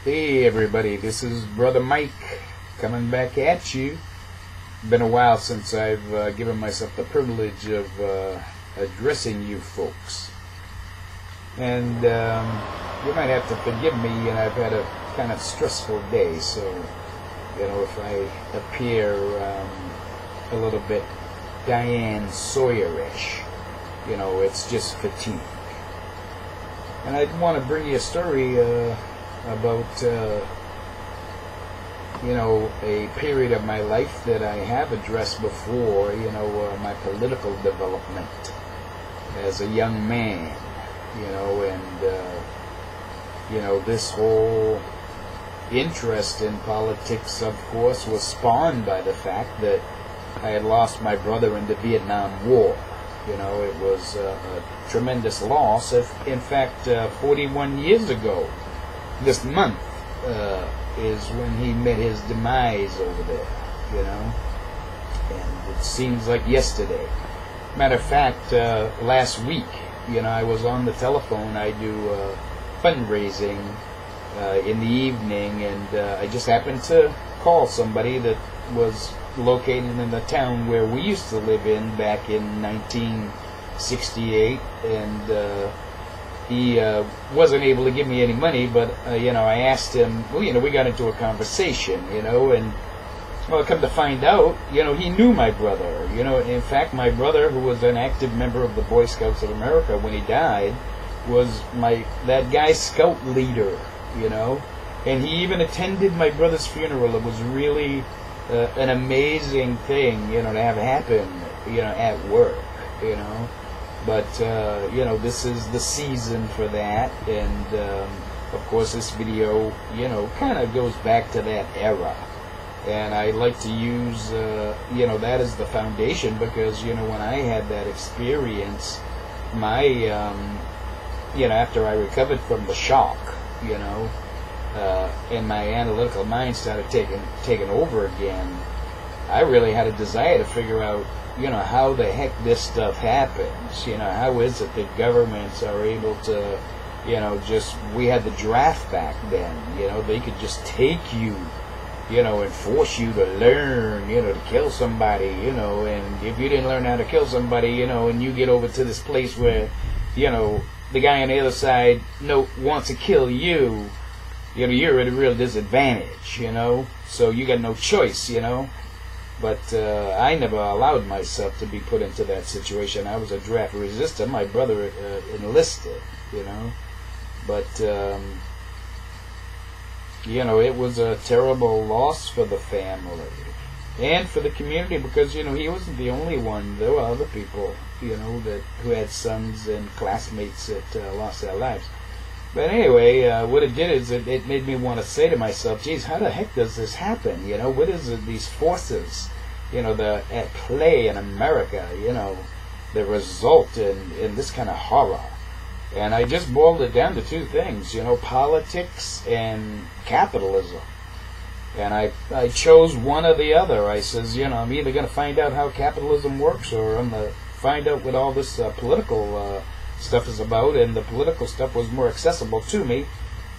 Hey everybody, this is Brother Mike coming back at you. Been a while since I've given myself the privilege of addressing you folks. And you might have to forgive me, and I've had a kind of stressful day, so if I appear a little bit Diane Sawyer-ish, it's just fatigue. And I want to bring you a story about a period of my life that I have addressed before, my political development as a young man, this whole interest in politics, of course, was spawned by the fact that I had lost my brother in the Vietnam War. It was a tremendous loss. In fact, 41 years ago, this month, is when he met his demise over there, and it seems like yesterday. Matter of fact, last week, I was on the telephone. I do fundraising in the evening, and I just happened to call somebody that was located in the town where we used to live in back in 1968, and he wasn't able to give me any money, but I asked him. We got into a conversation, and come to find out, he knew my brother. In fact, my brother, who was an active member of the Boy Scouts of America when he died, was that guy's scout leader. And he even attended my brother's funeral. It was really an amazing thing, to have happen, at work, But, this is the season for that, and, of course, this video, kind of goes back to that era. And I like to use, that as the foundation, because, when I had that experience, my, after I recovered from the shock, and my analytical mind started taking over again, I really had a desire to figure out, how the heck this stuff happens. How is it that governments are able to, we had the draft back then, they could just take you, and force you to learn, to kill somebody, and if you didn't learn how to kill somebody, and you get over to this place where, the guy on the other side wants to kill you, you're at a real disadvantage, so you got no choice, But I never allowed myself to be put into that situation. I was a draft resistor. My brother enlisted, But, it was a terrible loss for the family and for the community, because, he wasn't the only one. There were other people, who had sons and classmates that lost their lives. But anyway, what it did is it made me want to say to myself, geez, how the heck does this happen? What is it, these forces, that at play in America, that result in this kind of horror? And I just boiled it down to two things, politics and capitalism. And I chose one or the other. I says, I'm either going to find out how capitalism works, or I'm going to find out what all this political stuff is about, and the political stuff was more accessible to me,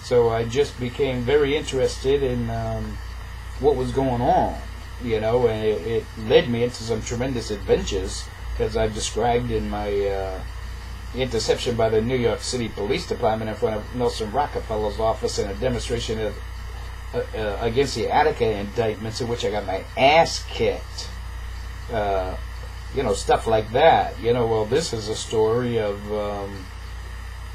so I just became very interested in what was going on, and it led me into some tremendous adventures, as I've described in my interception by the New York City Police Department in front of Nelson Rockefeller's office in a demonstration against the Attica indictments, in which I got my ass kicked. Stuff like that. Well, this is a story of,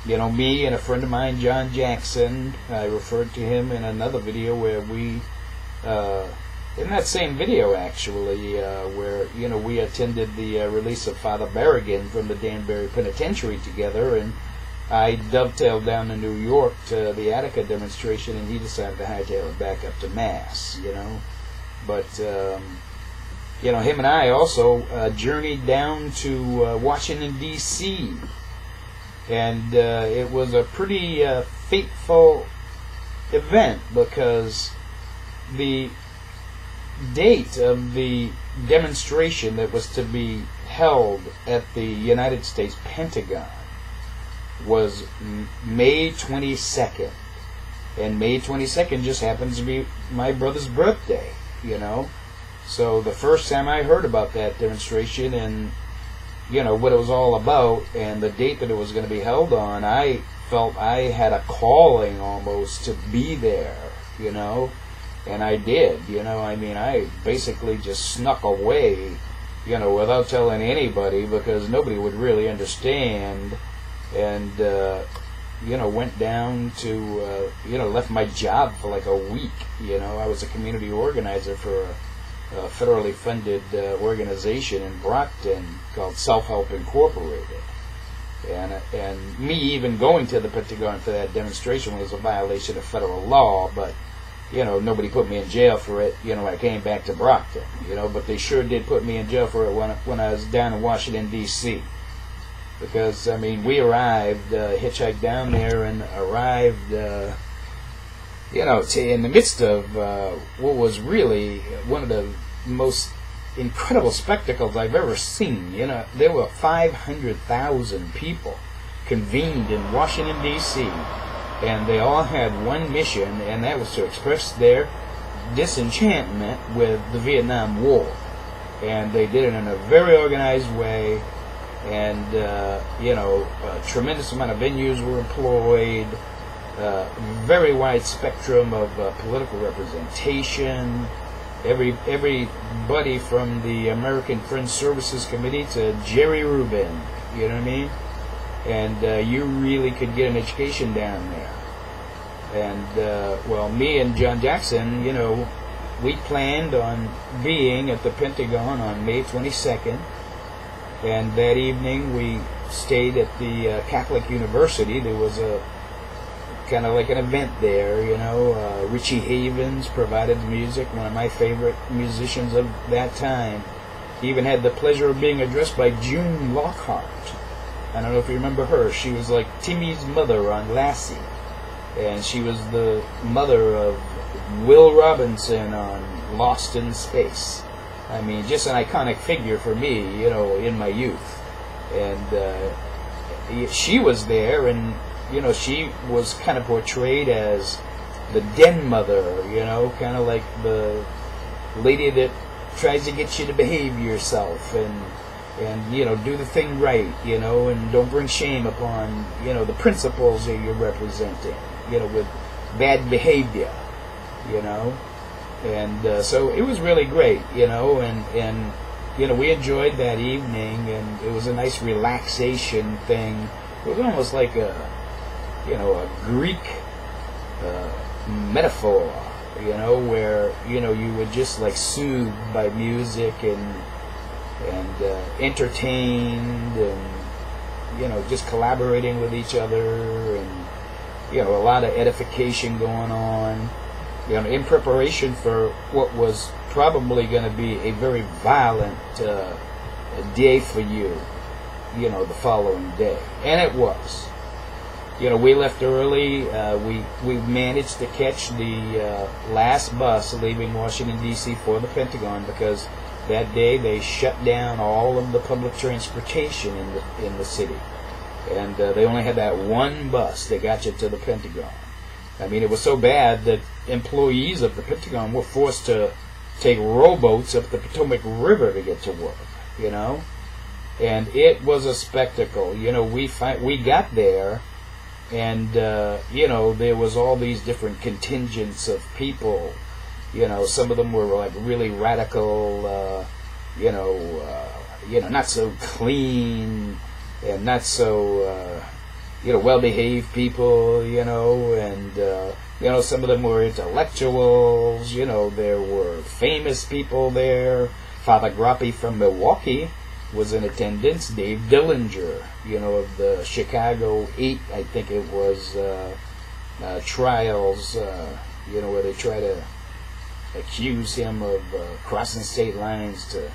me and a friend of mine, John Jackson. I referred to him in another video where we, in that same video actually, where, we attended the release of Father Berrigan from the Danbury Penitentiary together, and I dovetailed down to New York to the Attica demonstration, and he decided to hightail it back up to Mass, But, him and I also journeyed down to Washington, D.C., and it was a pretty fateful event, because the date of the demonstration that was to be held at the United States Pentagon was May 22nd. And May 22nd just happens to be my brother's birthday, you know. So the first time I heard about that demonstration and, you know, what it was all about and the date that it was going to be held on, I felt I had a calling almost to be there, you know. And I did, you know. I mean, I basically just snuck away, you know, without telling anybody because nobody would really understand. And, you know, went down to, you know, left my job for like a week, you know. I was a community organizer for a federally funded organization in Brockton called Self-Help Incorporated. And me even going to the Pentagon for that demonstration was a violation of federal law, but, you know, nobody put me in jail for it, you know, when I came back to Brockton, you know, but they sure did put me in jail for it when I was down in Washington, D.C. Because, I mean, we arrived, hitchhiked down there and arrived, you know, in the midst of what was really one of the most incredible spectacles I've ever seen. You know, there were 500,000 people convened in Washington, D.C., and they all had one mission, and that was to express their disenchantment with the Vietnam War. And they did it in a very organized way, and, you know, a tremendous amount of venues were employed, very wide spectrum of political representation. Everybody from the American Friends Services Committee to Jerry Rubin, you know what I mean? And you really could get an education down there. And, well, me and John Jackson, you know, we planned on being at the Pentagon on May 22nd. And that evening we stayed at the Catholic University. There was a kind of like an event there, you know. Richie Havens provided the music, one of my favorite musicians of that time. He even had the pleasure of being addressed by June Lockhart. I don't know if you remember her. She was like Timmy's mother on Lassie. And she was the mother of Will Robinson on Lost in Space. I mean, just an iconic figure for me, you know, in my youth. And she was there, and, you know, she was kind of portrayed as the den mother, you know, kind of like the lady that tries to get you to behave yourself and you know, do the thing right, you know, and don't bring shame upon, you know, the principles that you're representing, you know, with bad behavior, you know. And so it was really great, you know, and you know, we enjoyed that evening, and it was a nice relaxation thing. It was almost like a, you know, a Greek metaphor, you know, where, you know, you were just like soothed by music and entertained, and, you know, just collaborating with each other, and, you know, a lot of edification going on, you know, in preparation for what was probably going to be a very violent day for you, you know, the following day. And it was. You know, we left early. We managed to catch the last bus leaving Washington, D.C. for the Pentagon, because that day they shut down all of the public transportation in the city. And they only had that one bus that got you to the Pentagon. I mean, it was so bad that employees of the Pentagon were forced to take rowboats up the Potomac River to get to work, you know. And it was a spectacle. You know, we got there, and, you know, there was all these different contingents of people. You know, some of them were like really radical, you know, not so clean and not so, you know, well-behaved people, you know, and, you know, some of them were intellectuals. You know, there were famous people there. Father Grappi from Milwaukee was in attendance. Dave Dillinger, you know, of the Chicago 8, I think it was, trials, you know, where they try to accuse him of crossing state lines to,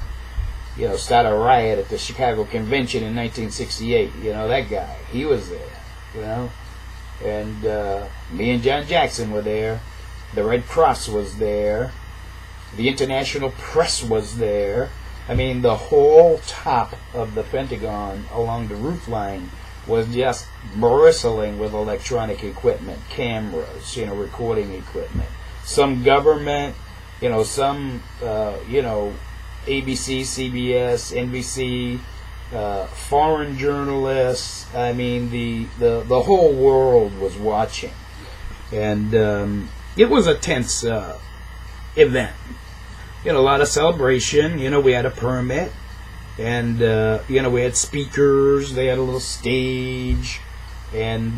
you know, start a riot at the Chicago Convention in 1968. You know, that guy, he was there, you know. And me and John Jackson were there. The Red Cross was there. The international press was there. I mean, the whole top of the Pentagon along the roof line was just bristling with electronic equipment, cameras, recording equipment. Some government, some, ABC, CBS, NBC, foreign journalists. I mean, the whole world was watching. And it was a tense event. A lot of celebration. We had a permit. And, we had speakers. They had a little stage. And,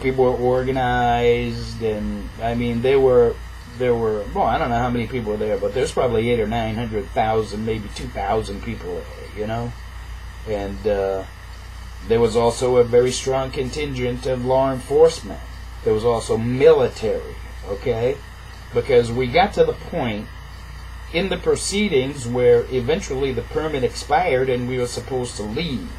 people were organized. And, I mean, there were, well, I don't know how many people were there, but there's probably 800,000 or 900,000, maybe 2,000 people there, And there was also a very strong contingent of law enforcement. There was also military, okay? Because we got to the point in the proceedings where eventually the permit expired and we were supposed to leave.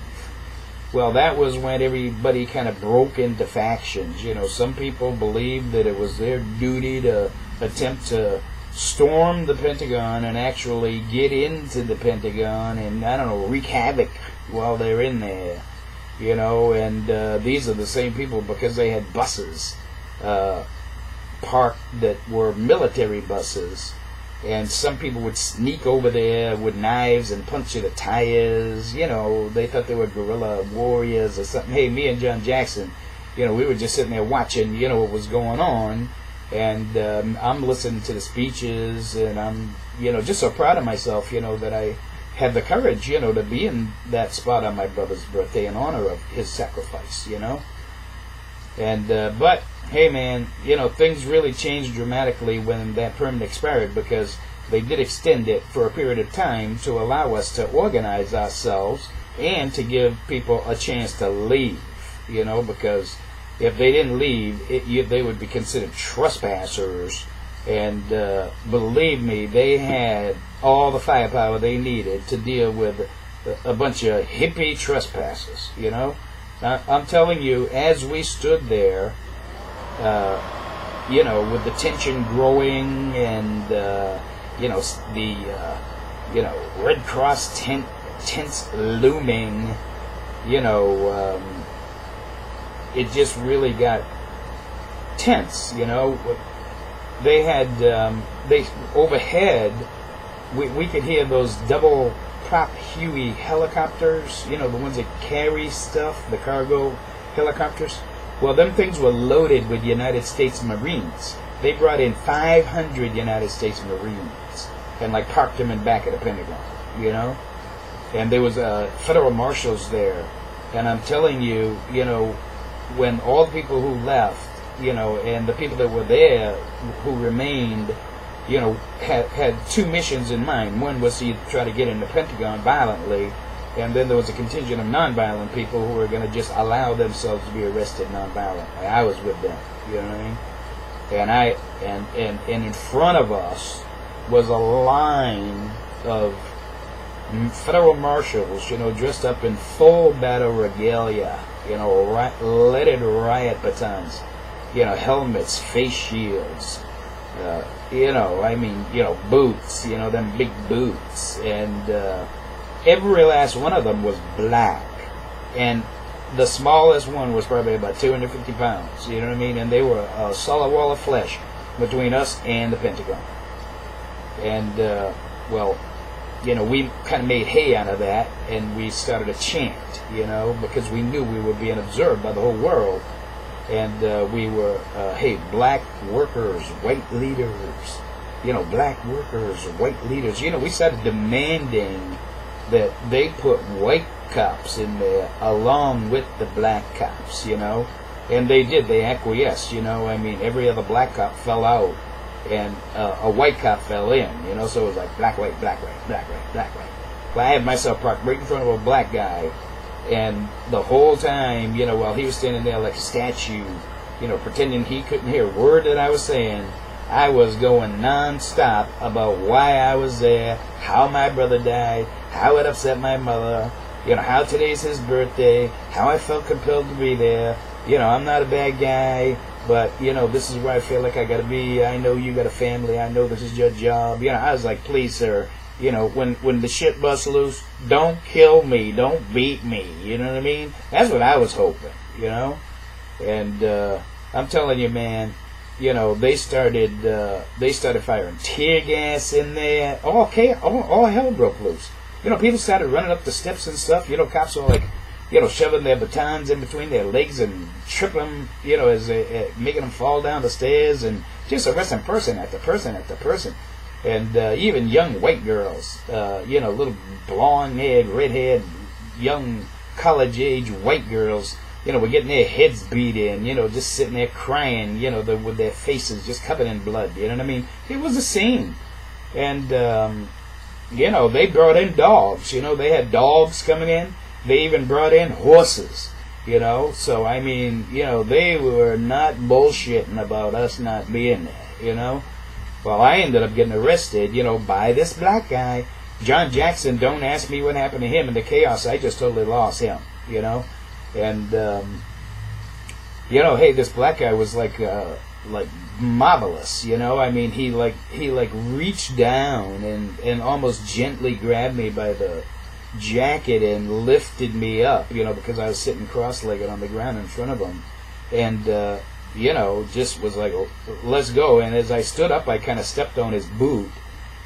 Well, that was when everybody kind of broke into factions. Some people believed that it was their duty to attempt to storm the Pentagon and actually get into the Pentagon and, I don't know, wreak havoc while they're in there. And these are the same people, because they had buses parked that were military buses. And some people would sneak over there with knives and puncture the tires. They thought they were guerrilla warriors or something. Hey, me and John Jackson, we were just sitting there watching, what was going on. And I'm listening to the speeches, and I'm, just so proud of myself, that I had the courage, to be in that spot on my brother's birthday in honor of his sacrifice, And, but, hey man, things really changed dramatically when that permit expired, because they did extend it for a period of time to allow us to organize ourselves and to give people a chance to leave, because if they didn't leave, they would be considered trespassers. And believe me, they had all the firepower they needed to deal with a bunch of hippie trespassers, I'm telling you, as we stood there, with the tension growing and, the Red Cross tents looming, it just really got tense, They had, overhead, we could hear those double prop Huey helicopters, the ones that carry stuff, the cargo helicopters. Well, them things were loaded with United States Marines. They brought in 500 United States Marines and parked them in back of the Pentagon, And there was Federal Marshals there. And I'm telling you, when all the people who left, and the people that were there who remained, had two missions in mind. One was to try to get in the Pentagon violently, and then there was a contingent of nonviolent people who were going to just allow themselves to be arrested nonviolently. I was with them, you know what I mean? And in front of us was a line of Federal Marshals, dressed up in full battle regalia, leaded riot batons, helmets, face shields, boots, them big boots, and every last one of them was black, and the smallest one was probably about 250 pounds, you know what I mean, and they were a solid wall of flesh between us and the Pentagon. And, we kind of made hay out of that, and we started a chant, because we knew we were being observed by the whole world. And we were, hey, black workers, white leaders, black workers, white leaders. We started demanding that they put white cops in there along with the black cops, And they did. They acquiesced, every other black cop fell out, and a white cop fell in, So it was like black, white, black, white, black, white, black, white. Well, I had myself parked right in front of a black guy. And the whole time, while he was standing there like a statue, pretending he couldn't hear a word that I was saying, I was going non-stop about why I was there, how my brother died, how it upset my mother, how today's his birthday, how I felt compelled to be there. I'm not a bad guy, but, this is where I feel like I got to be. I know you got a family. I know this is your job. I was like, please, sir, when the shit busts loose, don't kill me, don't beat me. You know what I mean? That's what I was hoping. And I'm telling you, man. They started firing tear gas in there. All hell broke loose. People started running up the steps and stuff. Cops were like, shoving their batons in between their legs and tripping them, as they making them fall down the stairs and just arresting person after person after person. And even young white girls, little blonde-haired, red-haired, young college-age white girls. Were getting their heads beat in, just sitting there crying, with their faces just covered in blood, you know what I mean? It was a scene. And, they brought in dogs, they had dogs coming in. They even brought in horses, So, I mean, they were not bullshitting about us not being there, Well, I ended up getting arrested, by this black guy. John Jackson, don't ask me what happened to him in the chaos. I just totally lost him, And hey, this black guy was like marvelous, I mean, he reached down and almost gently grabbed me by the jacket and lifted me up, because I was sitting cross-legged on the ground in front of him, and just was like, let's go. And as I stood up, I kind of stepped on his boot,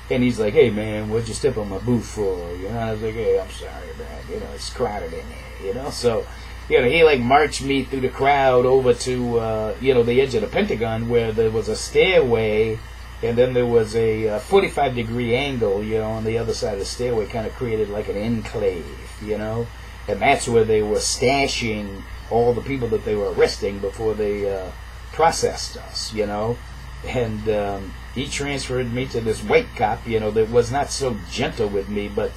and he's like, hey man, what'd you step on my boot for? I was like, hey, I'm sorry, man, it's crowded in here, so. He marched me through the crowd over to, the edge of the Pentagon, where there was a stairway, and then there was a 45-degree angle, on the other side of the stairway, kind of created like an enclave, and that's where they were stashing all the people that they were arresting before they processed us, and he transferred me to this white cop, that was not so gentle with me, but,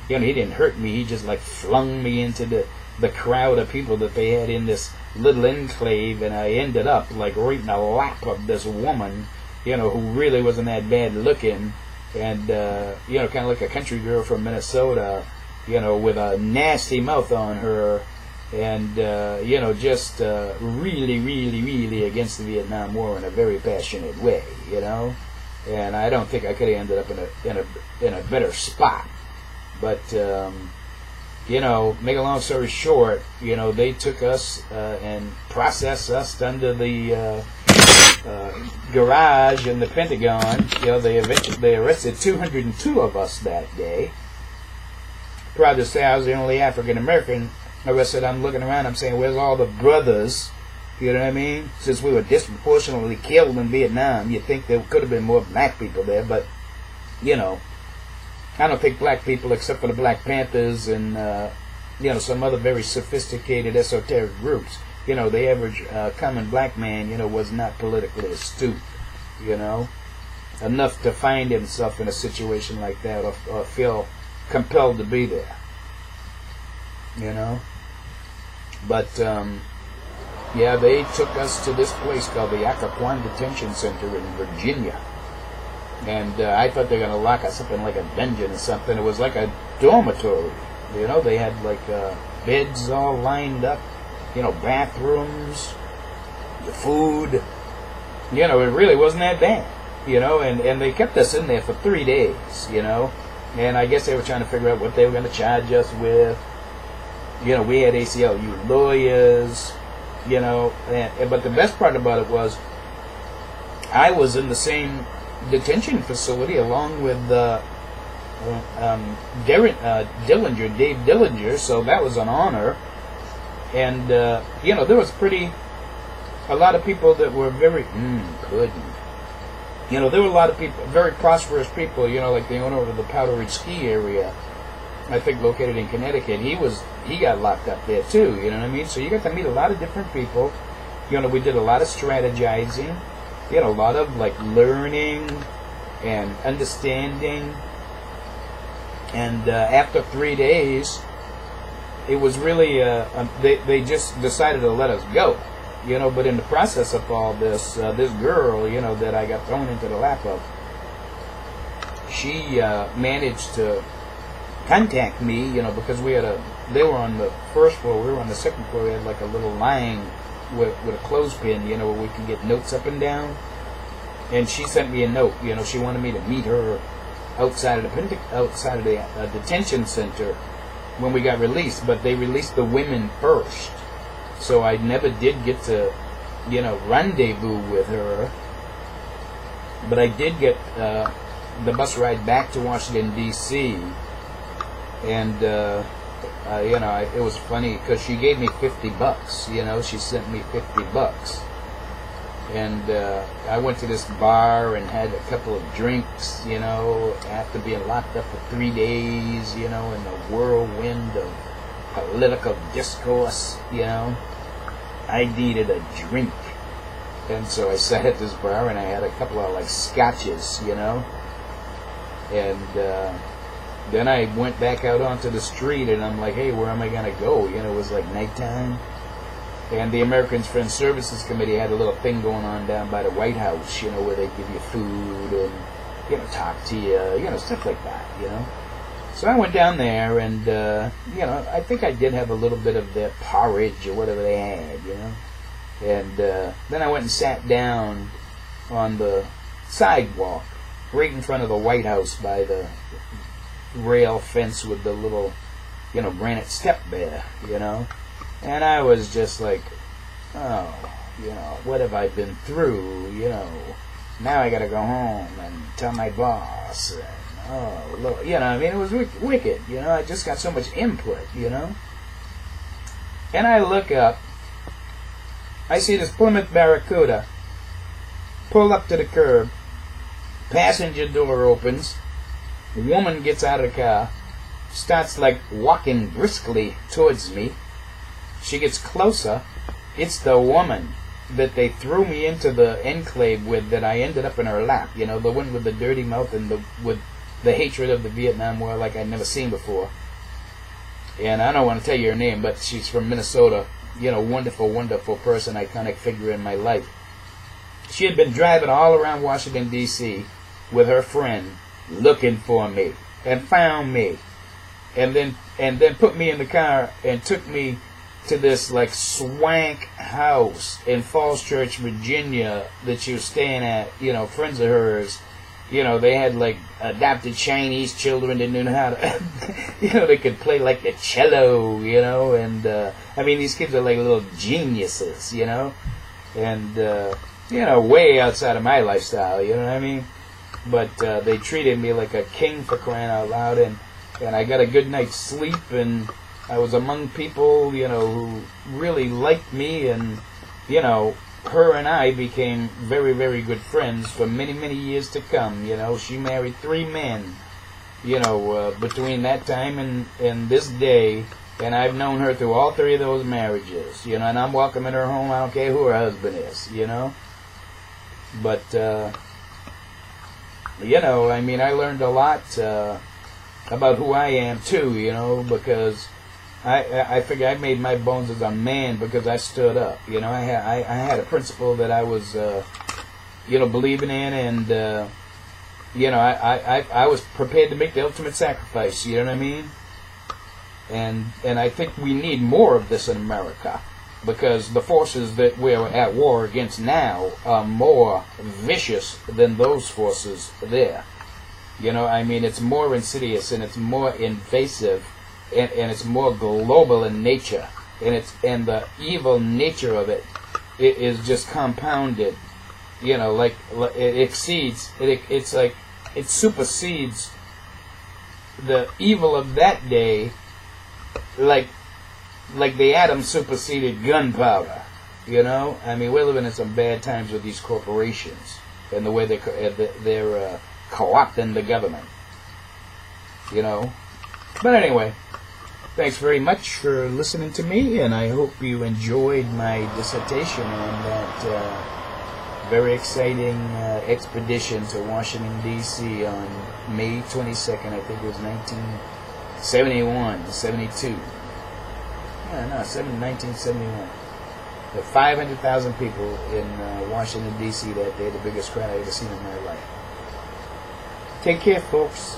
he didn't hurt me, he just flung me into the crowd of people that they had in this little enclave, and I ended up right in the lap of this woman, who really wasn't that bad looking, and kind of like a country girl from Minnesota, with a nasty mouth on her, and just really, really, really against the Vietnam War in a very passionate way, and I don't think I could have ended up in a better spot, but. Make a long story short, they took us and processed us under the garage in the Pentagon. They arrested 202 of us that day. Proud to say I was the only African American arrested. I'm looking around, I'm saying, where's all the brothers? You know what I mean? Since we were disproportionately killed in Vietnam, you'd think there could have been more black people there, but, I don't think black people, except for the Black Panthers and, some other very sophisticated esoteric groups, the average common black man, was not politically astute, enough to find himself in a situation like that or feel compelled to be there, But, they took us to this place called the Occoquan Detention Center in Virginia. And I thought they were going to lock us up in like a dungeon or something. It was like a dormitory. They had beds all lined up, bathrooms, the food. It really wasn't that bad, and they kept us in there for 3 days, and I guess they were trying to figure out what they were going to charge us with. We had ACLU lawyers, but the best part about it was I was in the same detention facility along with Dave Dillinger, so that was an honor. And there was a lot of people that were very there were a lot of people, very prosperous people, like the owner of the Powder Ridge ski area, I think located in Connecticut. He got locked up there too, you know what I mean? So you got to meet a lot of different people. We did a lot of strategizing. A lot of learning and understanding, and after 3 days, it was really they just decided to let us go, But in the process of all this, this girl, that I got thrown into the lap of, she managed to contact me, because they were on the first floor, we were on the second floor. We had a little line with a clothespin, where we could get notes up and down. And she sent me a note, she wanted me to meet her outside of the detention center when we got released, but they released the women first, so I never did get to, rendezvous with her. But I did get the bus ride back to Washington D.C. and it was funny because she gave me $50. She sent me $50. And I went to this bar and had a couple of drinks, after being locked up for 3 days, in the whirlwind of political discourse, I needed a drink. And so I sat at this bar and I had a couple of scotches, and then I went back out onto the street and I'm like, hey, where am I going to go? It was like nighttime. And the Americans Friends Services Committee had a little thing going on down by the White House, where they give you food and, talk to you, stuff like that, So I went down there and, I think I did have a little bit of their porridge or whatever they had, And then I went and sat down on the sidewalk right in front of the White House by the rail fence with the little, granite step there, And I was just like, oh, what have I been through, Now I got to go home and tell my boss. And, oh, Lord, it was wicked, I just got so much input, And I look up, I see this Plymouth Barracuda pull up to the curb, passenger door opens, a woman gets out of the car, starts walking briskly towards me. She gets closer. It's the woman that they threw me into the enclave with, that I ended up in her lap. The one with the dirty mouth and with the hatred of the Vietnam War like I'd never seen before. And I don't want to tell you her name, but she's from Minnesota. Wonderful, wonderful person, iconic figure in my life. She had been driving all around Washington, D.C. with her friend looking for me and found me. And then put me in the car and took me to this swank house in Falls Church, Virginia that she was staying at, friends of hers. They had adopted Chinese children that knew how to, they could play the cello, and these kids are little geniuses, and, way outside of my lifestyle, you know what I mean? But they treated me like a king, for crying out loud, and I got a good night's sleep, and I was among people, who really liked me, and, her and I became very, very good friends for many, many years to come. She married 3 men, between that time and this day, and I've known her through all 3 of those marriages, and I'm welcoming her home. I don't care who her husband is, But, I learned a lot about who I am too, because I figure I made my bones as a man because I stood up. I had a principle that I was, believing in, and I was prepared to make the ultimate sacrifice. You know what I mean? And I think we need more of this in America, because the forces that we're at war against now are more vicious than those forces there. It's more insidious and it's more invasive. And it's more global in nature, and the evil nature of it is just compounded. It supersedes the evil of that day, like the atom superseded gunpowder. We're living in some bad times with these corporations and the way they're co-opting the government. But anyway. Thanks very much for listening to me, and I hope you enjoyed my dissertation on that very exciting expedition to Washington, D.C. on May 22nd, I think it was 1971, 72. 1971. There were 500,000 people in Washington, D.C. that day, the biggest crowd I've ever seen in my life. Take care, folks.